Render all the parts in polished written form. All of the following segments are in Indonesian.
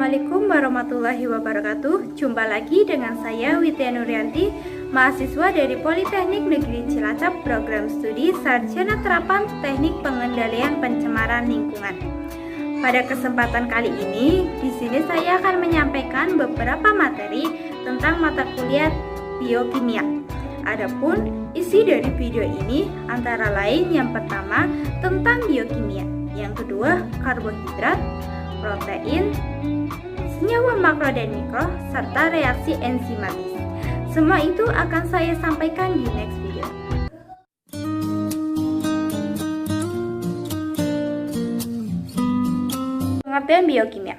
Assalamualaikum warahmatullahi wabarakatuh. Jumpa lagi dengan saya Widya Nuryanti, mahasiswa dari Politeknik Negeri Cilacap, program studi Sarjana Terapan Teknik Pengendalian Pencemaran Lingkungan. Pada kesempatan kali ini, di sini saya akan menyampaikan beberapa materi tentang mata kuliah biokimia. Adapun isi dari video ini antara lain yang pertama tentang biokimia, yang kedua karbohidrat, protein, senyawa makro dan mikro, serta reaksi enzimatis. Semua itu akan saya sampaikan di next video. Pengertian biokimia.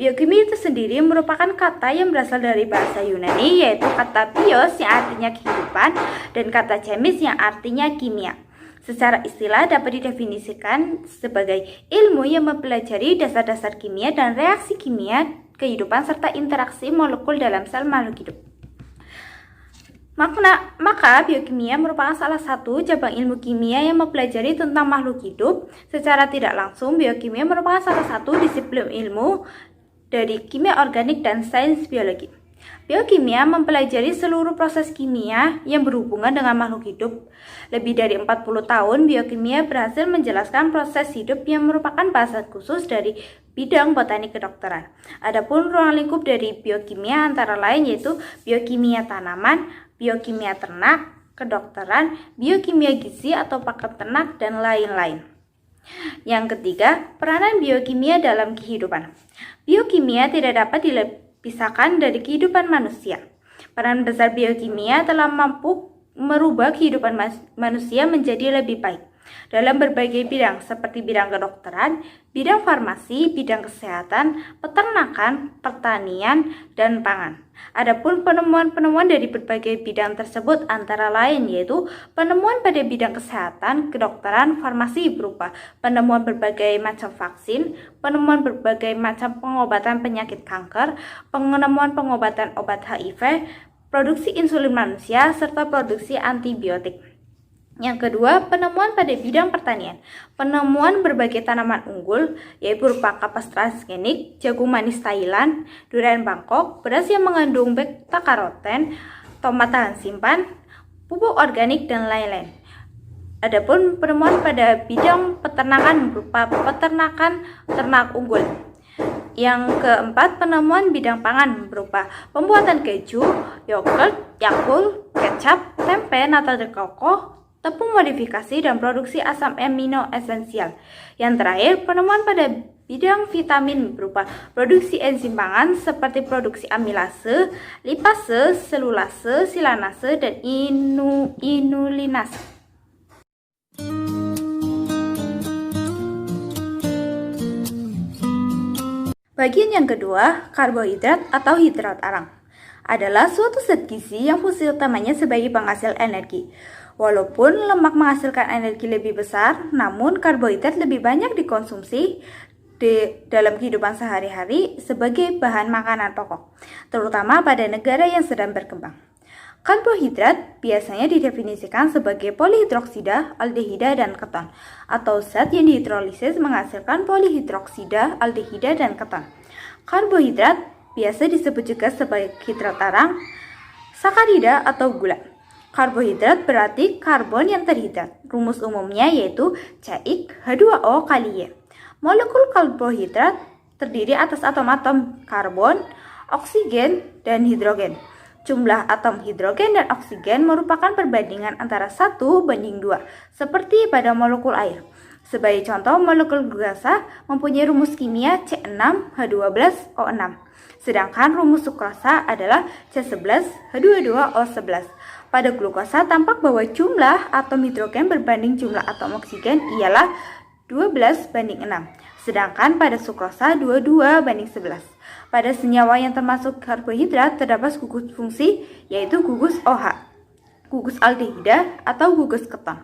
Biokimia itu sendiri merupakan kata yang berasal dari bahasa Yunani, yaitu kata bios yang artinya kehidupan dan kata chemis yang artinya kimia. Secara istilah dapat didefinisikan sebagai ilmu yang mempelajari dasar-dasar kimia dan reaksi kimia, kehidupan serta interaksi molekul dalam sel makhluk hidup. Maka biokimia merupakan salah satu cabang ilmu kimia yang mempelajari tentang makhluk hidup. Secara tidak langsung, biokimia merupakan salah satu disiplin ilmu dari kimia organik dan sains biologi. Biokimia mempelajari seluruh proses kimia yang berhubungan dengan makhluk hidup. Lebih dari 40 tahun, biokimia berhasil menjelaskan proses hidup yang merupakan bahasan khusus dari bidang botanik kedokteran. Adapun ruang lingkup dari biokimia antara lain yaitu biokimia tanaman, biokimia ternak, kedokteran, biokimia gizi atau pakan ternak, dan lain-lain. Yang ketiga, peranan biokimia dalam kehidupan. Biokimia tidak dapat dipisahkan dari kehidupan manusia. Peran besar biokimia telah mampu merubah kehidupan manusia menjadi lebih baik dalam berbagai bidang seperti bidang kedokteran, bidang farmasi, bidang kesehatan, peternakan, pertanian, dan pangan. Adapun penemuan-penemuan dari berbagai bidang tersebut antara lain yaitu penemuan pada bidang kesehatan, kedokteran, farmasi berupa penemuan berbagai macam vaksin, penemuan berbagai macam pengobatan penyakit kanker, penemuan pengobatan obat HIV, produksi insulin manusia, serta produksi antibiotik. Yang kedua, penemuan pada bidang pertanian. Penemuan berbagai tanaman unggul, yaitu berupa kapas transgenik, jagung manis Thailand, durian Bangkok, beras yang mengandung beta-karoten, tomat tahan simpan, pupuk organik, dan lain-lain. Adapun penemuan pada bidang peternakan berupa peternakan ternak unggul. Yang keempat, penemuan bidang pangan berupa pembuatan keju, yogurt, Yakult, kecap, tempe, nata de coco, tepung modifikasi, dan produksi asam amino esensial. Yang terakhir, penemuan pada bidang vitamin berupa produksi enzim pangan seperti produksi amilase, lipase, selulase, silanase, dan inulinase. Bagian yang kedua, karbohidrat atau hidrat arang adalah suatu zat gizi yang fungsi utamanya sebagai penghasil energi. Walaupun lemak menghasilkan energi lebih besar, namun karbohidrat lebih banyak dikonsumsi dalam kehidupan sehari-hari sebagai bahan makanan pokok, terutama pada negara yang sedang berkembang. Karbohidrat biasanya didefinisikan sebagai polihidroksida, aldehida, dan keton, atau zat yang dihidrolisis menghasilkan polihidroksida, aldehida, dan keton. Karbohidrat biasa disebut juga sebagai hidrat arang, sakarida, atau gula. Karbohidrat berarti karbon yang terhidrat. Rumus umumnya yaitu CH2O kali Y. Molekul karbohidrat terdiri atas atom-atom karbon, oksigen, dan hidrogen. Jumlah atom hidrogen dan oksigen merupakan perbandingan antara 1:2, seperti pada molekul air. Sebagai contoh, molekul glukosa mempunyai rumus kimia C6H12O6, sedangkan rumus sukrosa adalah C11H22O11. Pada glukosa tampak bahwa jumlah atom hidrogen berbanding jumlah atom oksigen ialah 12:6, sedangkan pada sukrosa 22:11. Pada senyawa yang termasuk karbohidrat terdapat gugus fungsi yaitu gugus OH, gugus aldehida, atau gugus keton.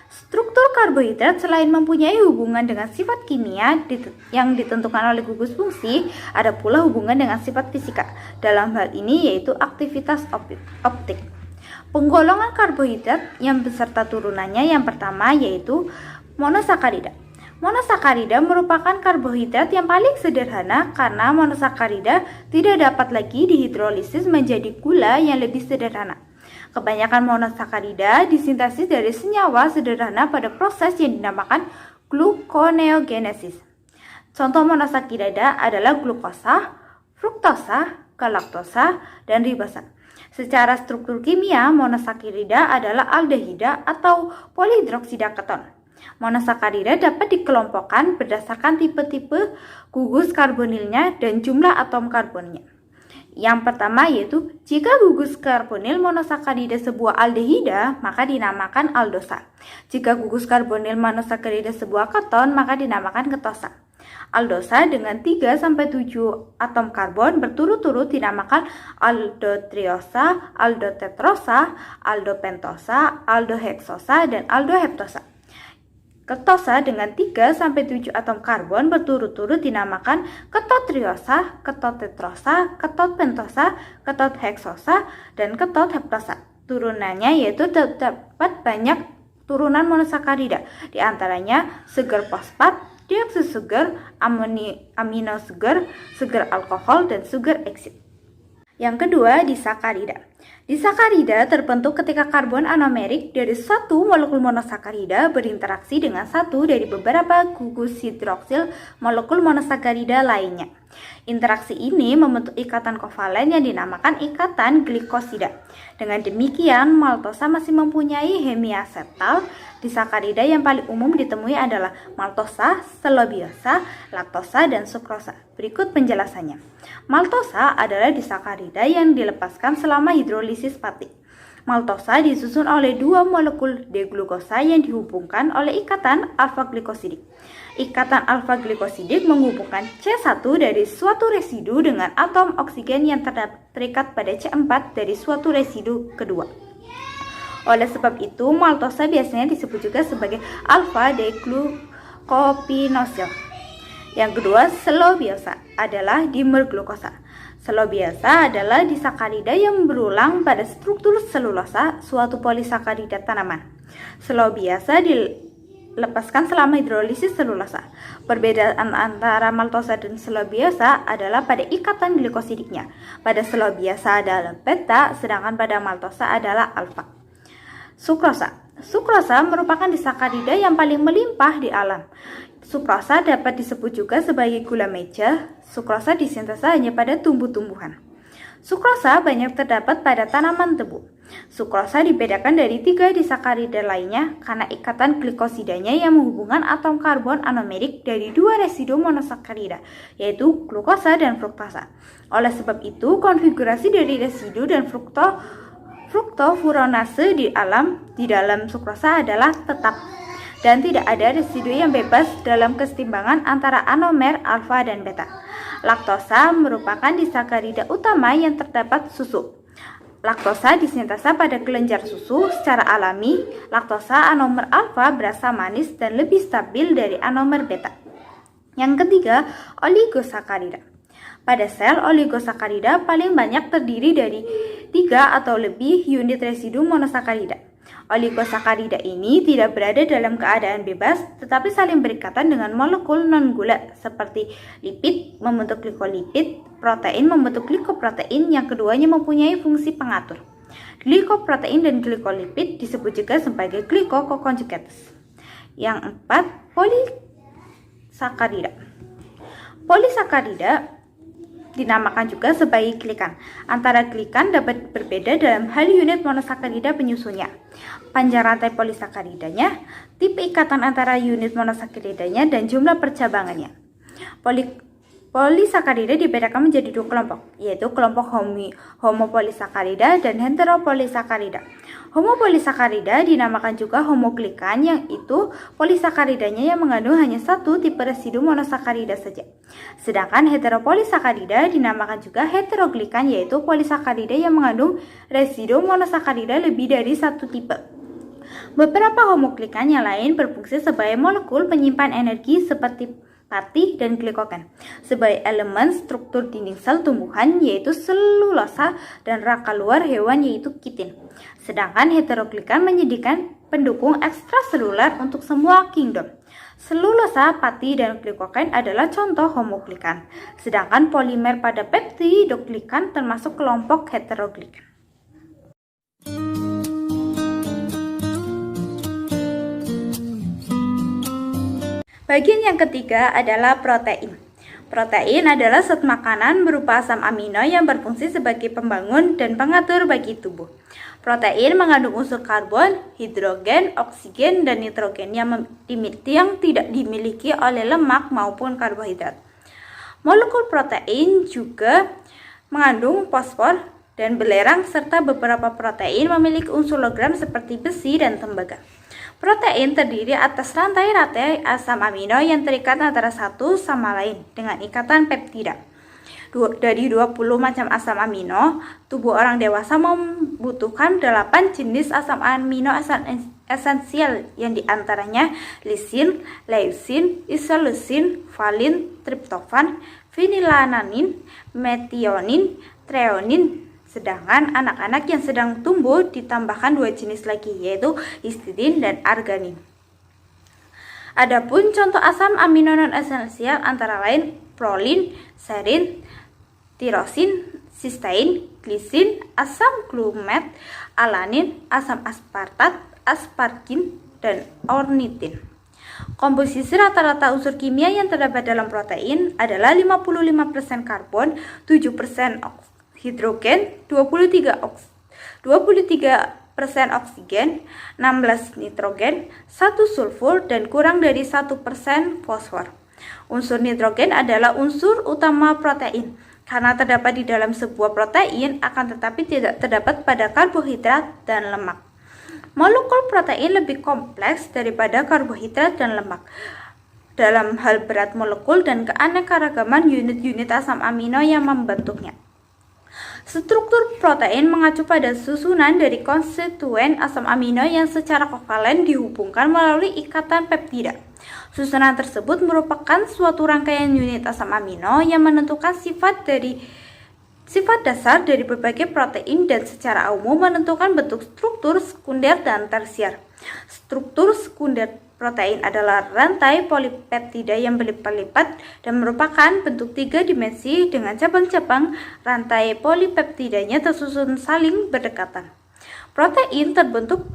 Struktur karbohidrat selain mempunyai hubungan dengan sifat kimia yang ditentukan oleh gugus fungsi, ada pula hubungan dengan sifat fisika. Dalam hal ini yaitu aktivitas optik. Penggolongan karbohidrat yang beserta turunannya yang pertama yaitu monosakarida. Monosakarida merupakan karbohidrat yang paling sederhana karena monosakarida tidak dapat lagi dihidrolisis menjadi gula yang lebih sederhana. Kebanyakan monosakarida disintesis dari senyawa sederhana pada proses yang dinamakan gluconeogenesis. Contoh monosakarida adalah glukosa, fruktosa, galaktosa, dan ribosa. Secara struktur kimia, monosakarida adalah aldehida atau polihidroksida keton. Monosakarida dapat dikelompokkan berdasarkan tipe-tipe gugus karbonilnya dan jumlah atom karbonnya. Yang pertama yaitu jika gugus karbonil monosakarida sebuah aldehida, maka dinamakan aldosa. Jika gugus karbonil monosakarida sebuah keton, maka dinamakan ketosa. Aldosa dengan 3-7 atom karbon berturut-turut dinamakan aldotriosa, aldotetrosa, aldopentosa, aldoheksosa, dan aldoheptosa. Ketosa dengan 3-7 atom karbon berturut-turut dinamakan ketotriosa, ketotetrosa, ketotpentosa, ketotheksosa, dan ketotheptosa. Turunannya yaitu terdapat banyak turunan monosakarida, di antaranya seger fosfat, dioksid sugar, amino sugar, sugar alkohol, dan sugar eksid. Yang kedua, disakarida. Disakarida terbentuk ketika karbon anomerik dari satu molekul monosakarida berinteraksi dengan satu dari beberapa gugus hidroksil molekul monosakarida lainnya. Interaksi ini membentuk ikatan kovalen yang dinamakan ikatan glikosida. Dengan demikian, maltosa masih mempunyai hemiasetal. Disakarida yang paling umum ditemui adalah maltosa, selobiosa, laktosa, dan sukrosa. Berikut penjelasannya. Maltosa adalah disakarida yang dilepaskan selama hidrolisis patik. Maltosa disusun oleh dua molekul D-glukosa yang dihubungkan oleh ikatan alfa-glikosidik. Ikatan alfa-glikosidik menghubungkan C1 dari suatu residu dengan atom oksigen yang terikat pada C4 dari suatu residu kedua. Oleh sebab itu, maltosa biasanya disebut juga sebagai alfa-D-glucopinosil. Yang kedua, selobiosa adalah dimerglukosa. Selobiosa adalah disakarida yang berulang pada struktur selulosa, suatu polisakarida tanaman. Selobiosa dilepaskan selama hidrolisis selulosa. Perbedaan antara maltosa dan selobiosa adalah pada ikatan glikosidiknya. Pada selobiosa adalah beta, sedangkan pada maltosa adalah alfa. Sukrosa. Sukrosa merupakan disakarida yang paling melimpah di alam. Sukrosa dapat disebut juga sebagai gula meja. Sukrosa disintesa hanya pada tumbuh-tumbuhan. Sukrosa banyak terdapat pada tanaman tebu. Sukrosa dibedakan dari 3 disakarida lainnya karena ikatan glikosidanya yang menghubungkan atom karbon anomerik dari 2 residu monosakarida, yaitu glukosa dan fruktosa. Oleh sebab itu, konfigurasi dari residu dan fruktofuronase di dalam sukrosa adalah tetap dan tidak ada residu yang bebas dalam kesetimbangan antara anomer alfa dan beta. Laktosa merupakan disakarida utama yang terdapat susu. Laktosa disintesa pada kelenjar susu secara alami. Laktosa anomer alfa berasa manis dan lebih stabil dari anomer beta. Yang ketiga, oligosakarida. Pada sel, oligosakarida paling banyak terdiri dari 3 atau lebih unit residu monosakarida. Oligosakarida ini tidak berada dalam keadaan bebas, tetapi saling berikatan dengan molekul non-gula seperti lipid membentuk glikolipid, protein membentuk glikoprotein yang keduanya mempunyai fungsi pengatur. Glikoprotein dan glikolipid disebut juga sebagai glycoconjugates. Yang 4, polisakarida. Polisakarida dinamakan juga sebagai glikan. Antara glikan dapat berbeda dalam hal unit monosakarida penyusunnya, panjang rantai polisakaridanya, tipe ikatan antara unit monosakaridanya, dan jumlah percabangannya. Polisakarida dibedakan menjadi 2 kelompok, yaitu kelompok homopolisakarida dan heteropolisakarida. Homopolisakarida dinamakan juga homoglikan, yang itu polisakaridanya yang mengandung hanya satu tipe residu monosakarida saja. Sedangkan heteropolisakarida dinamakan juga heteroglikan, yaitu polisakarida yang mengandung residu monosakarida lebih dari satu tipe. Beberapa homoglikan yang lain berfungsi sebagai molekul penyimpan energi seperti patih dan glikogen sebagai elemen struktur dinding sel tumbuhan, yaitu selulosa, dan rangka luar hewan, yaitu kitin. Sedangkan heteroglikan menyediakan pendukung ekstraseluler untuk semua kingdom. Selulosa, pati, dan glikogen adalah contoh homoglikan, sedangkan polimer pada peptidoglikan termasuk kelompok heteroglikan. Bagian yang ketiga adalah protein. Protein adalah zat makanan berupa asam amino yang berfungsi sebagai pembangun dan pengatur bagi tubuh. Protein mengandung unsur karbon, hidrogen, oksigen, dan nitrogen yang tidak dimiliki oleh lemak maupun karbohidrat. Molekul protein juga mengandung fosfor dan belerang, serta beberapa protein memiliki unsur logam seperti besi dan tembaga. Protein terdiri atas rantai-rantai asam amino yang terikat antara satu sama lain dengan ikatan peptida. Dari 20 macam asam amino, tubuh orang dewasa membutuhkan 8 jenis asam amino esensial yang diantaranya lisin, leusin, isoleusin, valin, triptofan, vinilalanin, metionin, treonin. Sedangkan anak-anak yang sedang tumbuh ditambahkan 2 jenis lagi, yaitu histidin dan arganin. Adapun contoh asam amino non esensial antara lain prolin, serin, tirosin, sistein, glisin, asam glumet, alanin, asam aspartat, aspargin, dan ornitin. Komposisi rata-rata unsur kimia yang terdapat dalam protein adalah 55% karbon, 7% hidrogen, 23% oksigen, 16 nitrogen, 1 sulfur, dan kurang dari 1% fosfor. Unsur nitrogen adalah unsur utama protein karena terdapat di dalam sebuah protein, akan tetapi tidak terdapat pada karbohidrat dan lemak. Molekul protein lebih kompleks daripada karbohidrat dan lemak dalam hal berat molekul dan keanekaragaman unit-unit asam amino yang membentuknya. Struktur protein mengacu pada susunan dari konstituen asam amino yang secara kovalen dihubungkan melalui ikatan peptida. Susunan tersebut merupakan suatu rangkaian unit asam amino yang menentukan sifat dasar dari berbagai protein dan secara umum menentukan bentuk struktur sekunder dan tersier. Struktur sekunder protein adalah rantai polipeptida yang berlipat-lipat dan merupakan bentuk 3 dimensi dengan cabang-cabang rantai polipeptidanya tersusun saling berdekatan. Protein terbentuk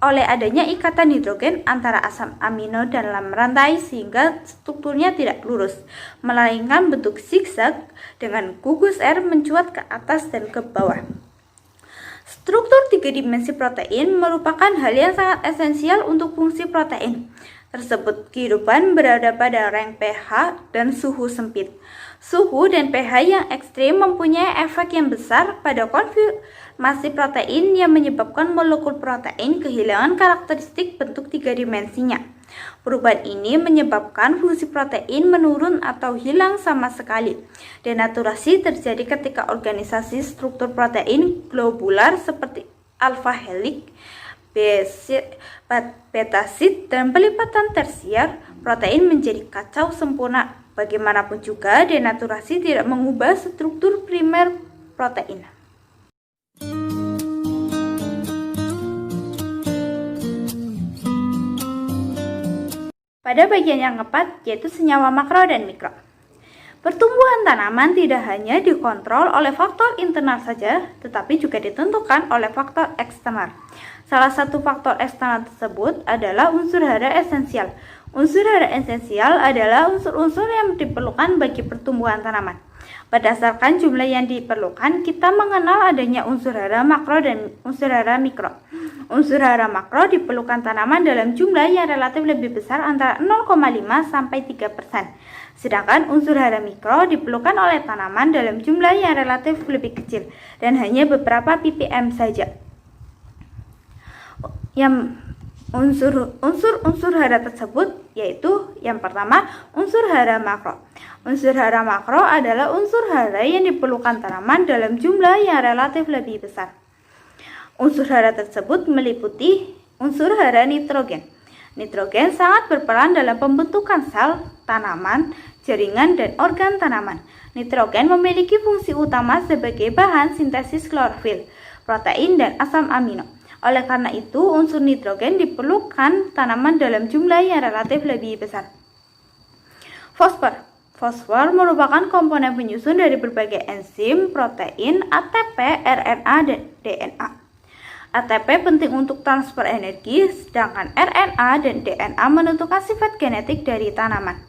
oleh adanya ikatan hidrogen antara asam amino dalam rantai sehingga strukturnya tidak lurus, melainkan bentuk zigzag dengan gugus R mencuat ke atas dan ke bawah. Struktur 3 dimensi protein merupakan hal yang sangat esensial untuk fungsi protein tersebut. Kehidupan berada pada rang pH dan suhu sempit. Suhu dan pH yang ekstrim mempunyai efek yang besar pada konformasi protein yang menyebabkan molekul protein kehilangan karakteristik bentuk 3 dimensinya. Perubahan ini menyebabkan fungsi protein menurun atau hilang sama sekali. Denaturasi terjadi ketika organisasi struktur protein globular seperti alpha helix, beta sheet, dan pelipatan tersier protein menjadi kacau sempurna. Bagaimanapun juga, denaturasi tidak mengubah struktur primer protein. Pada bagian yang keempat, yaitu senyawa makro dan mikro. Pertumbuhan tanaman tidak hanya dikontrol oleh faktor internal saja, tetapi juga ditentukan oleh faktor eksternal. Salah satu faktor eksternal tersebut adalah unsur hara esensial. Unsur hara esensial adalah unsur-unsur yang diperlukan bagi pertumbuhan tanaman. Berdasarkan jumlah yang diperlukan, kita mengenal adanya unsur hara makro dan unsur hara mikro. Unsur hara makro diperlukan tanaman dalam jumlah yang relatif lebih besar antara 0,5 sampai 3%. Sedangkan unsur hara mikro diperlukan oleh tanaman dalam jumlah yang relatif lebih kecil dan hanya beberapa ppm saja. Yang unsur hara tersebut yaitu yang pertama, unsur hara makro. Unsur hara makro adalah unsur hara yang diperlukan tanaman dalam jumlah yang relatif lebih besar. Unsur hara tersebut meliputi unsur hara nitrogen. Nitrogen sangat berperan dalam pembentukan sel, tanaman, jaringan, dan organ tanaman. Nitrogen memiliki fungsi utama sebagai bahan sintesis klorofil, protein, dan asam amino. Oleh karena itu, unsur nitrogen diperlukan tanaman dalam jumlah yang relatif lebih besar. Fosfor. Fosfor merupakan komponen penyusun dari berbagai enzim, protein, ATP, RNA, dan DNA. ATP penting untuk transfer energi, sedangkan RNA dan DNA menentukan sifat genetik dari tanaman.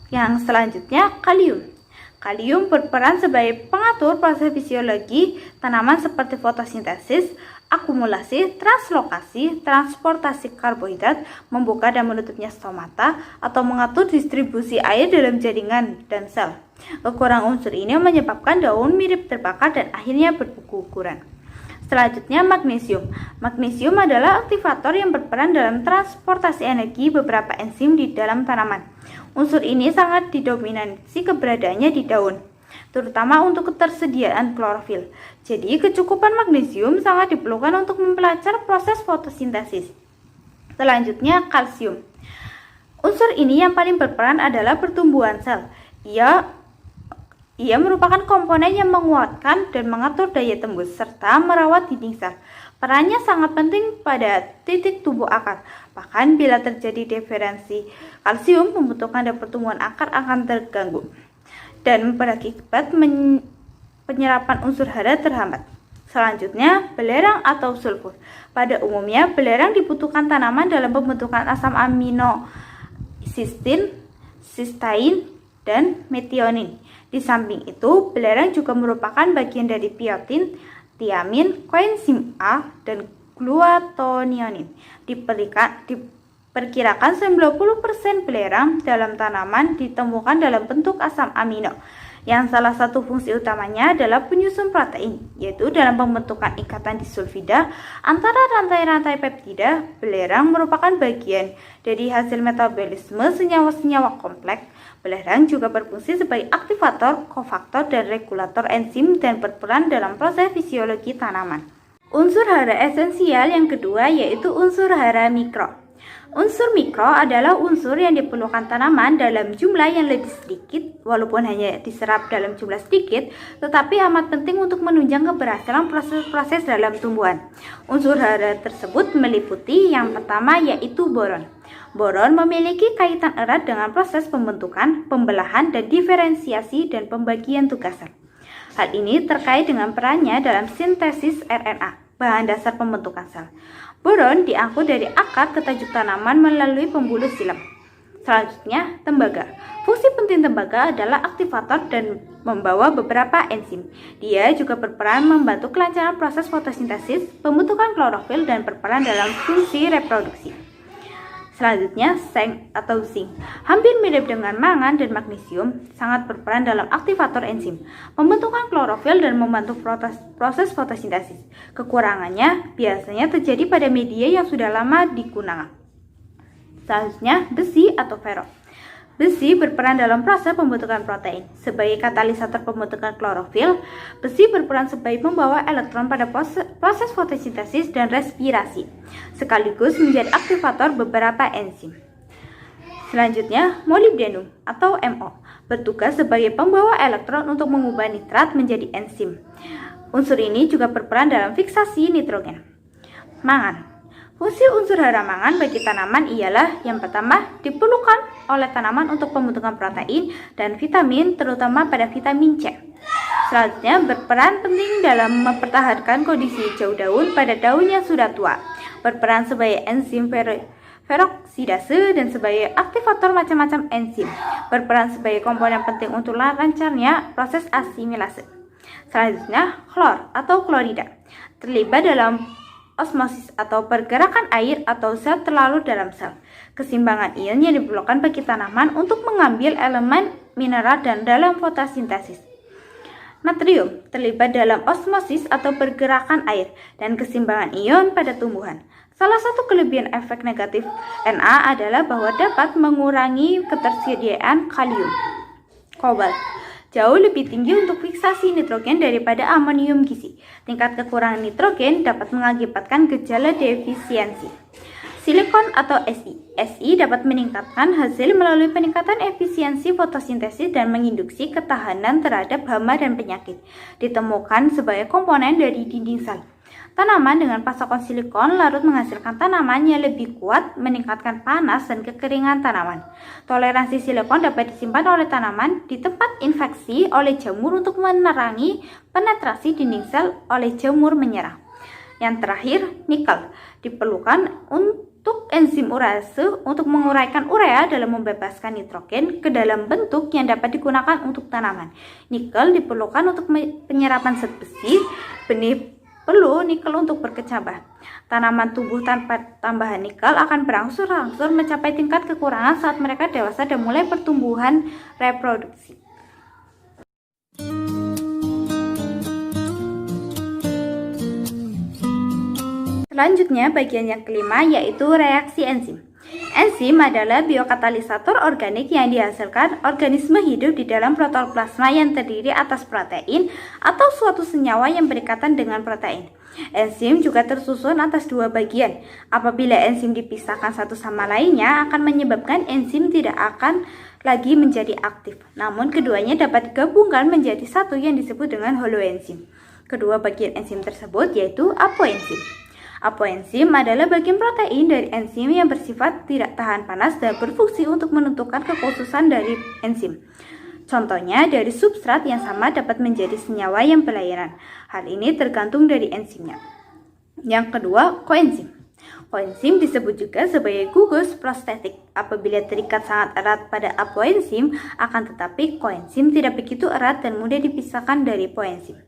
Yang selanjutnya, kalium. Kalium berperan sebagai pengatur proses fisiologi tanaman seperti fotosintesis, akumulasi, translokasi, transportasi karbohidrat, membuka dan menutupnya stomata, atau mengatur distribusi air dalam jaringan dan sel. Kekurangan unsur ini menyebabkan daun mirip terbakar dan akhirnya berguguran. Selanjutnya, magnesium. Magnesium adalah aktivator yang berperan dalam transportasi energi beberapa enzim di dalam tanaman. Unsur ini sangat didominasi keberadaannya di daun, terutama untuk ketersediaan klorofil. Jadi, kecukupan magnesium sangat diperlukan untuk memperlancar proses fotosintesis. Selanjutnya, kalsium. Unsur ini yang paling berperan adalah pertumbuhan sel. Ia merupakan komponen yang menguatkan dan mengatur daya tembus serta merawat dinding sel. Perannya sangat penting pada titik tumbuh akar. Bahkan bila terjadi diferensi kalsium, pembentukan dan pertumbuhan akar akan terganggu dan berakibat penyerapan unsur hara terhambat. Selanjutnya, belerang atau sulfur. Pada umumnya, belerang dibutuhkan tanaman dalam pembentukan asam amino cysteine, cysteine, dan metionin. Di samping itu, belerang juga merupakan bagian dari biotin, tiamin, koenzim A, dan glutathione. Diperkirakan 90% belerang dalam tanaman ditemukan dalam bentuk asam amino, yang salah satu fungsi utamanya adalah penyusun protein, yaitu dalam pembentukan ikatan disulfida antara rantai-rantai peptida. Belerang merupakan bagian dari hasil metabolisme senyawa-senyawa kompleks. Belerang juga berfungsi sebagai aktivator, kofaktor, dan regulator enzim dan berperan dalam proses fisiologi tanaman. Unsur hara esensial yang kedua yaitu unsur hara mikro. Unsur mikro adalah unsur yang diperlukan tanaman dalam jumlah yang lebih sedikit, walaupun hanya diserap dalam jumlah sedikit, tetapi amat penting untuk menunjang keberhasilan proses-proses dalam tumbuhan. Unsur hara tersebut meliputi yang pertama yaitu boron. Boron memiliki kaitan erat dengan proses pembentukan, pembelahan, dan diferensiasi dan pembagian tugas sel. Hal ini terkait dengan perannya dalam sintesis RNA, bahan dasar pembentukan sel. Boron diangkut dari akar ke tajuk tanaman melalui pembuluh xilem. Selanjutnya, tembaga. Fungsi penting tembaga adalah aktivator dan membawa beberapa enzim. Dia juga berperan membantu kelancaran proses fotosintesis, pembentukan klorofil, dan berperan dalam fungsi reproduksi. Selanjutnya, seng atau zinc. Hampir mirip dengan mangan dan magnesium, sangat berperan dalam aktivator enzim, pembentukan klorofil, dan membantu proses fotosintesis. Kekurangannya biasanya terjadi pada media yang sudah lama digunakan. Selanjutnya, besi atau ferro. Besi berperan dalam proses pembentukan protein. Sebagai katalisator pembentukan klorofil, besi berperan sebagai pembawa elektron pada proses fotosintesis dan respirasi, sekaligus menjadi aktivator beberapa enzim. Selanjutnya, molybdenum atau Mo bertugas sebagai pembawa elektron untuk mengubah nitrat menjadi enzim. Unsur ini juga berperan dalam fiksasi nitrogen. Mangan. Fungsi unsur hara mangan bagi tanaman ialah yang pertama, diperlukan oleh tanaman untuk pembentukan protein dan vitamin, terutama pada vitamin C. Selanjutnya, berperan penting dalam mempertahankan kondisi hijau daun pada daun yang sudah tua. Berperan sebagai enzim peroksidase dan sebagai aktivator macam-macam enzim. Berperan sebagai komponen penting untuk lancarnya proses asimilase. Selanjutnya, klor atau klorida. Terlibat dalam osmosis atau pergerakan air atau zat terlarut dalam sel. Keseimbangan ion yang diperlukan bagi tanaman untuk mengambil elemen mineral dan dalam fotosintesis. Natrium terlibat dalam osmosis atau pergerakan air dan keseimbangan ion pada tumbuhan. Salah satu kelebihan efek negatif Na adalah bahwa dapat mengurangi ketersediaan kalium. Kobalt jauh lebih tinggi untuk fiksasi nitrogen daripada amonium gizi. Tingkat kekurangan nitrogen dapat mengakibatkan gejala defisiensi. Silikon atau Si. Si dapat meningkatkan hasil melalui peningkatan efisiensi fotosintesis dan menginduksi ketahanan terhadap hama dan penyakit. Ditemukan sebagai komponen dari dinding sel. Tanaman dengan pasokan silikon larut menghasilkan tanaman yang lebih kuat, meningkatkan panas dan kekeringan tanaman. Toleransi silikon dapat disimpan oleh tanaman di tempat infeksi oleh jamur untuk menerangi penetrasi dinding sel oleh jamur menyerang. Yang terakhir, nikel diperlukan untuk enzim urease untuk menguraikan urea dalam membebaskan nitrogen ke dalam bentuk yang dapat digunakan untuk tanaman. Nikel diperlukan untuk penyerapan zat besi. Benih perlu nikel untuk berkecambah. Tanaman tumbuh tanpa tambahan nikel akan berangsur-angsur mencapai tingkat kekurangan saat mereka dewasa dan mulai pertumbuhan reproduksi. Selanjutnya bagian yang kelima yaitu reaksi enzim. Enzim adalah biokatalisator organik yang dihasilkan organisme hidup di dalam protoplasma yang terdiri atas protein atau suatu senyawa yang berikatan dengan protein. Enzim juga tersusun atas dua bagian. Apabila enzim dipisahkan satu sama lainnya akan menyebabkan enzim tidak akan lagi menjadi aktif. Namun keduanya dapat digabungkan menjadi satu yang disebut dengan holoenzim. Kedua bagian enzim tersebut yaitu apoenzim. Apoenzim adalah bagian protein dari enzim yang bersifat tidak tahan panas dan berfungsi untuk menentukan kekhususan dari enzim. Contohnya, dari substrat yang sama dapat menjadi senyawa yang berlainan. Hal ini tergantung dari enzimnya. Yang kedua, koenzim. Koenzim disebut juga sebagai gugus prostetik. Apabila terikat sangat erat pada apoenzim, akan tetapi koenzim tidak begitu erat dan mudah dipisahkan dari poenzim.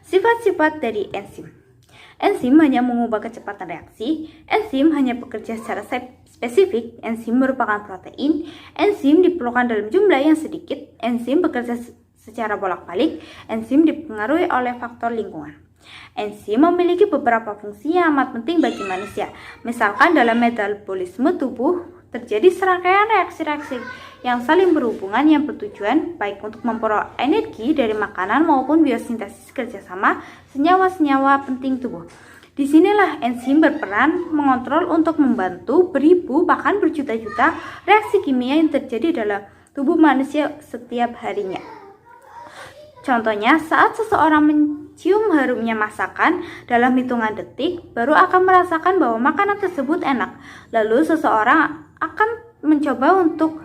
Sifat-sifat dari enzim. Enzim hanya mengubah kecepatan reaksi, enzim hanya bekerja secara spesifik, enzim merupakan protein, enzim diperlukan dalam jumlah yang sedikit, enzim bekerja secara bolak-balik, enzim dipengaruhi oleh faktor lingkungan. Enzim memiliki beberapa fungsi yang amat penting bagi manusia. Misalkan dalam metabolisme tubuh terjadi serangkaian reaksi-reaksi yang saling berhubungan yang bertujuan baik untuk memperoleh energi dari makanan maupun biosintesis kerjasama senyawa-senyawa penting tubuh. Disinilah enzim berperan mengontrol untuk membantu beribu bahkan berjuta-juta reaksi kimia yang terjadi dalam tubuh manusia setiap harinya. Contohnya, saat seseorang mencium harumnya masakan dalam hitungan detik, baru akan merasakan bahwa makanan tersebut enak. Lalu seseorang akan mencoba untuk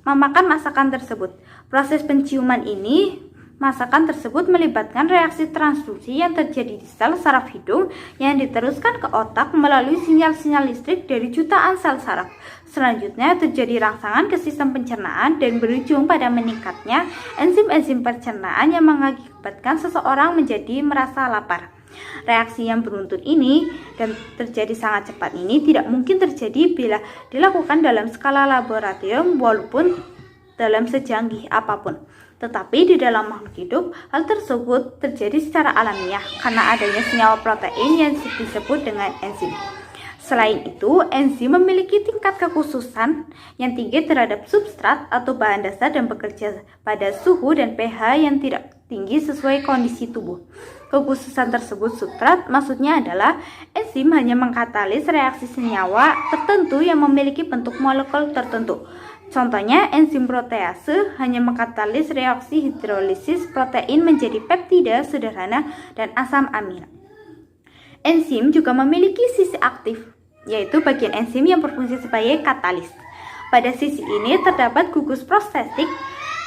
memakan masakan tersebut. Proses penciuman ini, masakan tersebut melibatkan reaksi transduksi yang terjadi di sel saraf hidung yang diteruskan ke otak melalui sinyal-sinyal listrik dari jutaan sel saraf. Selanjutnya terjadi rangsangan ke sistem pencernaan dan berujung pada meningkatnya enzim-enzim pencernaan yang mengakibatkan seseorang menjadi merasa lapar. Reaksi yang beruntun ini dan terjadi sangat cepat ini tidak mungkin terjadi bila dilakukan dalam skala laboratorium walaupun dalam secanggih apapun. Tetapi di dalam makhluk hidup, hal tersebut terjadi secara alamiah karena adanya senyawa protein yang disebut dengan enzim. Selain itu, enzim memiliki tingkat kekhususan yang tinggi terhadap substrat atau bahan dasar dan bekerja pada suhu dan pH yang tidak tinggi sesuai kondisi tubuh. Kekhususan tersebut substrat maksudnya adalah enzim hanya mengkatalis reaksi senyawa tertentu yang memiliki bentuk molekul tertentu. Contohnya, enzim protease hanya mengkatalis reaksi hidrolisis protein menjadi peptida sederhana dan asam amino. Enzim juga memiliki sisi aktif, yaitu bagian enzim yang berfungsi sebagai katalis. Pada sisi ini terdapat gugus prostetik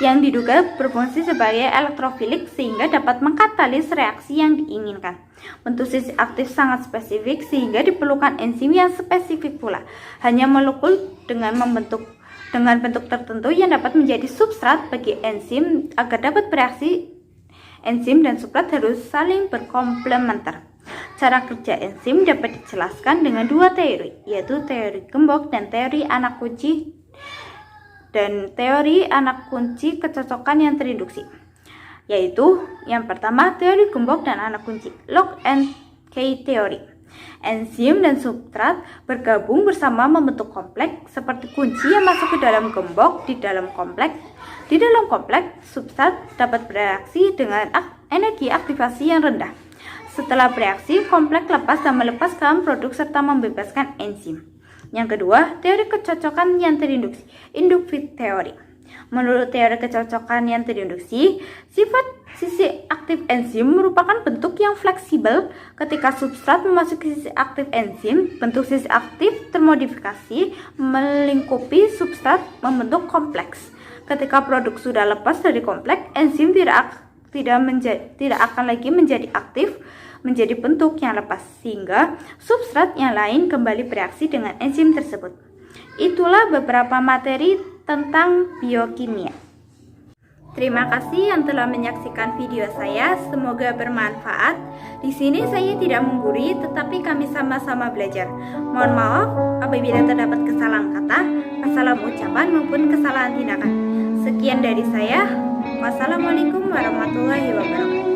yang diduga berfungsi sebagai elektrofilik sehingga dapat mengkatalis reaksi yang diinginkan. Bentuk sisi aktif sangat spesifik sehingga diperlukan enzim yang spesifik pula. Hanya molekul dengan bentuk tertentu yang dapat menjadi substrat bagi enzim agar dapat bereaksi. Enzim dan substrat harus saling berkomplementer. Cara kerja enzim dapat dijelaskan dengan dua teori, yaitu teori gembok dan teori anak kunci kecocokan yang terinduksi. Yaitu yang pertama teori gembok dan anak kunci, lock and key theory. Enzim dan substrat bergabung bersama membentuk kompleks seperti kunci yang masuk ke dalam gembok. Di dalam kompleks, substrat dapat bereaksi dengan energi aktivasi yang rendah. Setelah bereaksi, kompleks lepas dan melepaskan produk serta membebaskan enzim. Yang kedua, teori kecocokan yang terinduksi, inductive theory. Menurut teori kecocokan yang terinduksi, sifat sisi aktif enzim merupakan bentuk yang fleksibel. Ketika substrat memasuki sisi aktif enzim, bentuk sisi aktif termodifikasi melingkupi substrat membentuk kompleks. Ketika produk sudah lepas dari kompleks, enzim tidak akan lagi menjadi aktif, menjadi bentuk yang lepas, sehingga substrat yang lain kembali bereaksi dengan enzim tersebut. Itulah beberapa materi tentang biokimia. Terima kasih yang telah menyaksikan video saya, semoga bermanfaat. Di sini saya tidak menggurui, tetapi kami sama-sama belajar. Mohon maaf apabila terdapat kesalahan kata, kesalahan ucapan maupun kesalahan tindakan. Sekian dari saya. Wassalamualaikum warahmatullahi wabarakatuh.